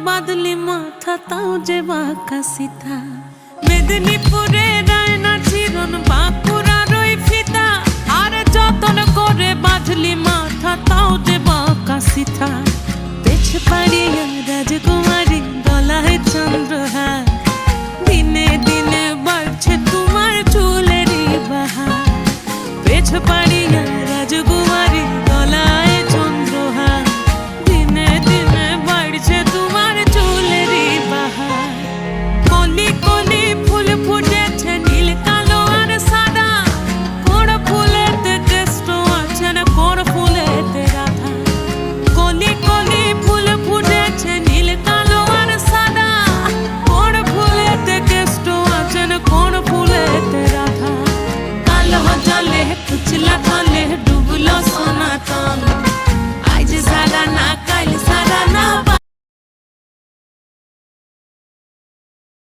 বাদলি মাথা তাও যে বাঁকা সিথা মেদিনীপুরে রায়না চিরন বাঁকুড়ার ওই ফিতা আর যতন করে বাঁধলি মাথা তাও যে বাঁকা সিথা পেছ পাড়িয়া রাজগো